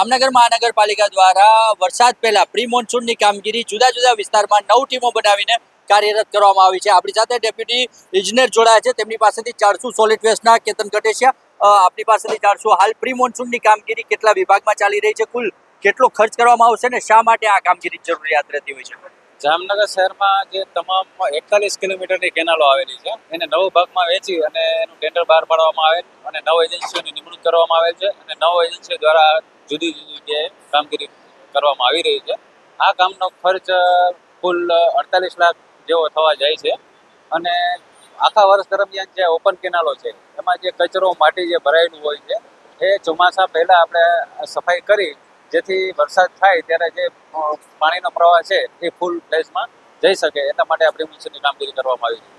જામનગર મહાનગરપાલિકા દ્વારા વરસાદ પહેલા પ્રી મોન્સૂનની કામગીરી જુદા જુદા વિસ્તારમાં 9 ટીમો બનાવીને કાર્યરત કરવામાં આવી છે। આપણી સાથે ડેપ્યુટી ઇજનેર જોડાયા છે, તેમની પાસેથી 400 સોલિડ વેસ્ટના કેતન કટેશિયા આપણી પાસેથી 400 હાલ પ્રી મોન્સૂનની કામગીરી કેટલા વિભાગમાં ચાલી રહી છે, કુલ કેટલો ખર્ચ કરવામાં આવશે ને શા માટે આ કામગીરી જરૂરિયાત રહેતી હોય છે? જામનગર શહેરમાં જે તમામ 41 કિલોમીટરની કેનાલો આવેલી છે એને 9 ભાગમાં વેચી અને એનું ટેન્ડર બહાર પાડવામાં આવેલ અને 9 એજન્સીઓની નિમણૂક કરવામાં આવેલ છે અને 9 એજન્સીઓ દ્વારા જુદી જુદી જગ્યાએ કામગીરી કરવામાં આવી રહી છે। આ કામનો ખર્ચ કુલ 48 લાખ જેવો થવા જાય છે અને આખા વર્ષ દરમિયાન જે ઓપન કેનાલો છે એમાં જે કચરો માટી જે ભરાયેલું હોય છે એ ચોમાસા પહેલાં આપણે સફાઈ કરી જેથી વરસાદ થાય ત્યારે જે પાણીનો પ્રવાહ છે એ ફૂલ ફ્લેશમાં જઈ શકે એટલા માટે આ પ્રી મોન્સૂનની કામગીરી કરવામાં આવી છે।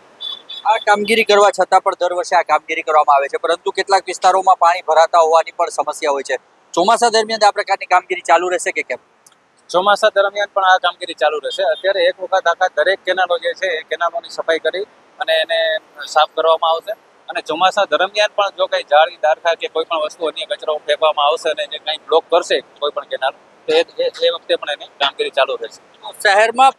આ કામગીરી કરવા છતાં પણ દર વર્ષે આ કામગીરી કરવામાં આવે છે, પરંતુ કેટલાક વિસ્તારોમાં પાણી ભરાતા હોવાની પણ સમસ્યા હોય છે। ચોમાસા દરમિયાન આ પ્રકારની કામગીરી ચાલુ રહેશે કે કેમ? ચોમાસા દરમિયાન પણ આ કામગીરી ચાલુ રહેશે। અત્યારે એક વખત આખા દરેક કેનાલો જે છે એ કેનાલોની સફાઈ કરી અને એને સાફ કરવામાં આવશે અને ચોમાસા દરમિયાન પણ જો કંઈ જાળી દારખા કે કોઈ પણ વસ્તુ અન્ય કચરો ફેંકવામાં આવશે અને જે કંઈ બ્લોક કરશે કોઈ પણ કેનાલ તો એ વખતે પણ એની કામગીરી ચાલુ રહેશે। શહેરમાં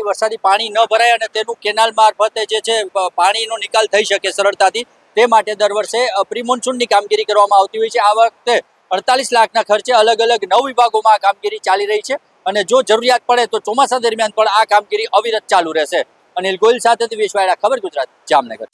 વરસાદી પાણી ન ભરાય અને તેનું કેનાલ મારફતે જે છે પાણીનો નિકાલ થઈ શકે સરળતાથી, તે માટે દર વર્ષે પ્રી મોન્સૂનની કામગીરી કરવામાં આવતી હોય છે। આ વખતે 48 લાખના ખર્ચે અલગ અલગ 9 વિભાગોમાં આ કામગીરી ચાલી રહી છે અને જો જરૂરિયાત પડે તો ચોમાસા દરમિયાન પણ આ કામગીરી અવિરત ચાલુ રહેશે। અનિલ ગોયલ સાથે દિવેશ વાયડા, ખબર ગુજરાત, જામનગર।